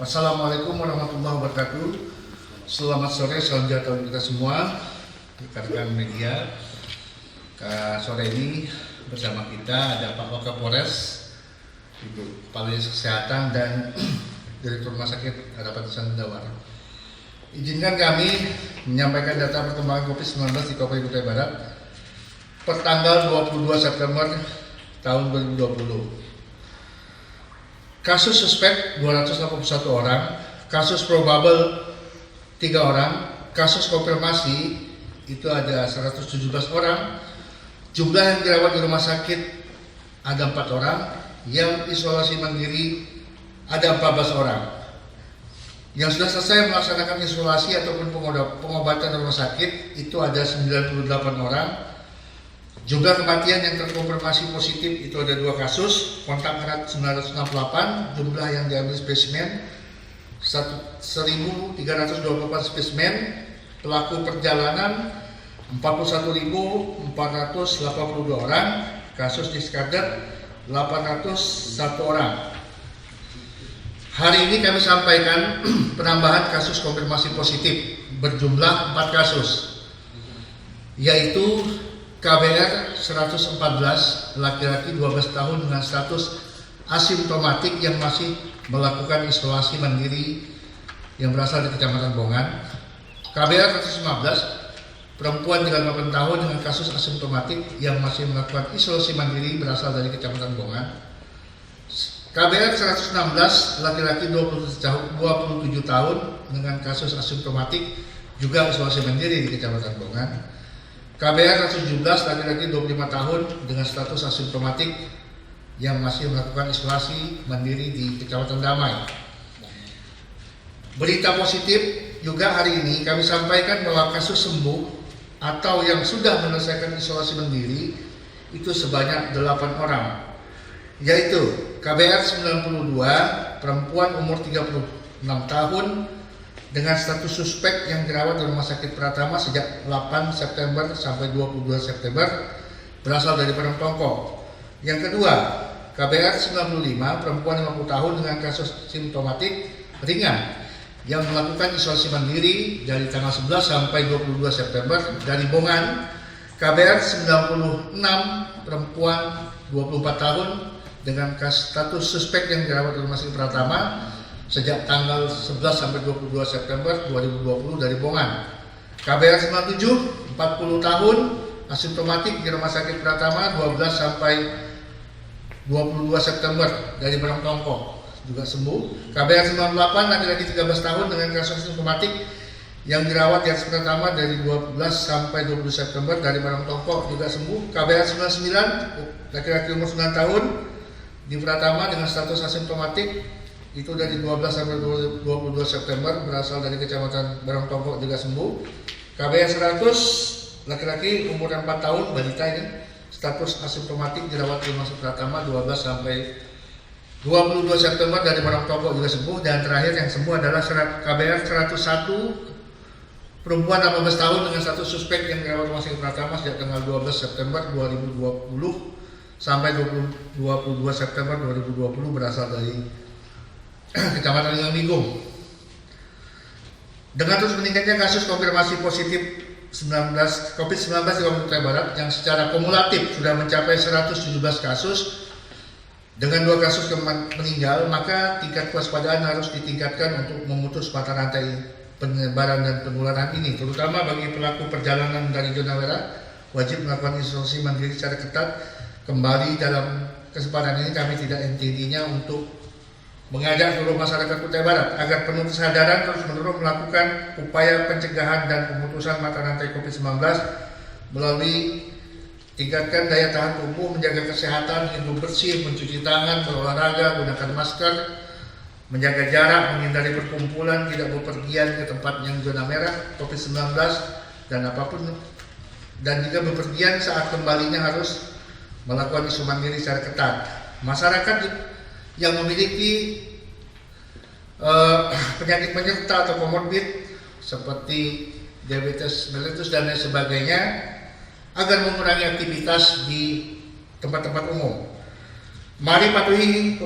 Wassalamualaikum warahmatullahi wabarakatuh. Selamat sore, salam sejahtera kita semua, rekan-rekan media. Sore ini bersama kita ada Pak Wakapolres, Ibu Kepala Dinas Kesehatan dan Direktur Rumah Sakit Harapan Nusantara. Izinkan kami menyampaikan data perkembangan COVID-19 di Kabupaten Kutai Barat per tanggal 22 September tahun 2020. Kasus suspek 281 orang, kasus probable 3 orang, kasus konfirmasi itu ada 117 orang, jumlah yang dirawat di rumah sakit ada 4 orang, yang isolasi mandiri ada 14 orang. Yang sudah selesai melaksanakan isolasi ataupun pengobatan di rumah sakit itu ada 98 orang. Jumlah kematian yang terkonfirmasi positif itu ada 2 kasus, kontak erat 968, jumlah yang diambil spesimen 1.324 spesimen, pelaku perjalanan 41.482 orang, kasus diskader 801 orang. Hari ini kami sampaikan penambahan kasus konfirmasi positif berjumlah 4 kasus, yaitu KBR 114, laki-laki 12 tahun dengan status asimptomatik yang masih melakukan isolasi mandiri yang berasal dari Kecamatan Bongan. KBR 115, perempuan 38 tahun dengan kasus asimptomatik yang masih melakukan isolasi mandiri berasal dari Kecamatan Bongan. KBR 116, laki-laki 27 tahun dengan kasus asimptomatik juga isolasi mandiri di Kecamatan Bongan. KBR 117, laki-laki 25 tahun dengan status asimptomatik yang masih melakukan isolasi mandiri di Kecamatan Damai. Berita positif juga hari ini kami sampaikan bahwa kasus sembuh atau yang sudah menyelesaikan isolasi mandiri itu sebanyak 8 orang, yaitu KBR 92, perempuan umur 36 tahun dengan status suspek yang dirawat di Rumah Sakit Pratama sejak 8 September sampai 22 September berasal dari Padang Tongkol. Yang kedua, KBR 95, perempuan 50 tahun dengan kasus simptomatik ringan yang melakukan isolasi mandiri dari tanggal 11 sampai 22 September dari Bongan. KBR 96, perempuan 24 tahun dengan status suspek yang dirawat di Rumah Sakit Pratama sejak tanggal 11 sampai 22 September 2020 dari Bongan. KBR 97, 40 tahun, asimptomatik di Rumah Sakit Pratama 12 sampai 22 September dari Padang Tongkol, juga sembuh. KBR 98, laki-laki 13 tahun dengan kasus asimptomatik yang dirawat di atas Pratama dari 12 sampai 20 September dari Padang Tongkol, juga sembuh. KBR 99, laki-laki umur 9 tahun di Pratama dengan status asimptomatik itu dari 12 sampai 22 September berasal dari Kecamatan Barang Tongkol, juga sembuh. KBR 100, laki-laki umur 4 tahun, balita ini, status asimptomatik dirawat di Rumah Sakit Pratama 12 sampai 22 September dari Barang Tongkol, juga sembuh. Dan terakhir yang sembuh adalah KBR 101, perempuan 18 tahun dengan status suspek yang dirawat di Rumah Sakit Pratama sejak tanggal 12 September 2020 sampai 22 September 2020 berasal dari Kecamatan Linggung. Dengan terus meningkatnya kasus konfirmasi positif COVID-19 di Kabupaten Kutai Barat yang secara kumulatif sudah mencapai 117 kasus dengan 2 kasus meninggal, maka tingkat kewaspadaan harus ditingkatkan untuk memutus mata rantai penyebaran dan penularan ini, terutama bagi pelaku perjalanan dari zona merah wajib melakukan isolasi mandiri secara ketat. Kembali dalam kesempatan ini kami tidak intinya untuk mengajak seluruh masyarakat Kutai Barat agar penuh kesadaran terus-menerus melakukan upaya pencegahan dan pemutusan mata rantai COVID-19 melalui tingkatkan daya tahan tubuh, menjaga kesehatan, hidup bersih, mencuci tangan, berolahraga, gunakan masker, menjaga jarak, menghindari perkumpulan, tidak bepergian ke tempat yang zona merah COVID-19 dan apapun, dan juga bepergian saat kembalinya harus melakukan isolasi mandiri secara ketat. Masyarakat yang memiliki penyakit penyerta atau komorbid seperti diabetes mellitus dan lain sebagainya agar mengurangi aktivitas di tempat-tempat umum. Mari patuhi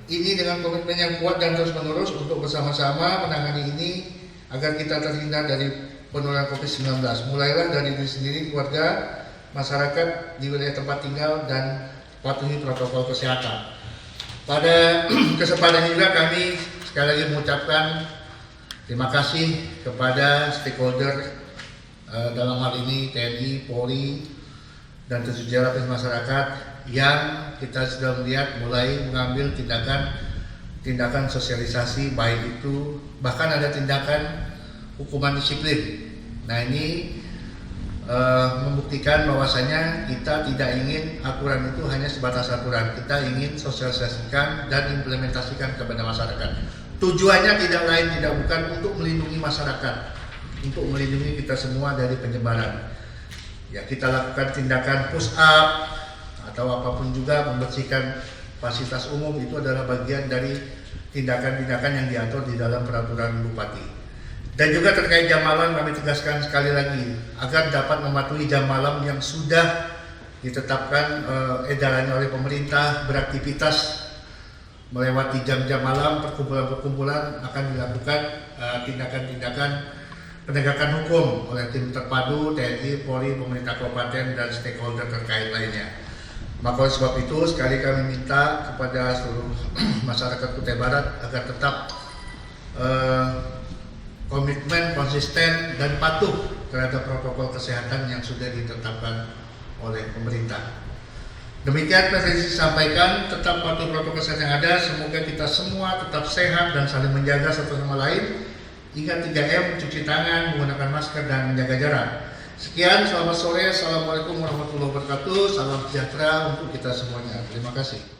ini dengan komitmen yang kuat dan terus menerus untuk bersama-sama menangani ini agar kita terhindar dari penularan COVID-19. Mulailah dari diri sendiri, keluarga, masyarakat di wilayah tempat tinggal, dan patuhi protokol kesehatan. Pada kesempatan ini juga kami sekali lagi mengucapkan terima kasih kepada stakeholder dalam hal ini TNI, Polri, dan tentu saja masyarakat yang kita sudah melihat mulai mengambil tindakan sosialisasi, baik itu bahkan ada tindakan hukuman disiplin. Nah ini membuktikan bahwasanya kita tidak ingin aturan itu hanya sebatas aturan, kita ingin sosialisasikan dan implementasikan kepada masyarakat. Tujuannya tidak lain tidak bukan untuk melindungi masyarakat, untuk melindungi kita semua dari penyebaran. Ya, kita lakukan tindakan push up atau apapun juga, membersihkan fasilitas umum, itu adalah bagian dari tindakan-tindakan yang diatur di dalam peraturan Bupati. Dan juga terkait jam malam, kami tegaskan sekali lagi agar dapat mematuhi jam malam yang sudah ditetapkan edarannya oleh pemerintah. Beraktivitas melewati jam-jam malam, perkumpulan-perkumpulan akan dilakukan tindakan-tindakan penegakan hukum oleh tim terpadu TNI, Polri, pemerintah kabupaten, dan stakeholder terkait lainnya. Maka oleh sebab itu sekali kami minta kepada seluruh masyarakat Kutai Barat agar tetap komitmen, konsisten, dan patuh terhadap protokol kesehatan yang sudah ditetapkan oleh pemerintah. Demikian yang disampaikan, tetap patuh protokol kesehatan yang ada. Semoga kita semua tetap sehat dan saling menjaga satu sama lain. Ingat 3M, mencuci tangan, menggunakan masker, dan menjaga jarak. Sekian, selamat sore. Assalamualaikum warahmatullahi wabarakatuh. Salam sejahtera untuk kita semuanya. Terima kasih.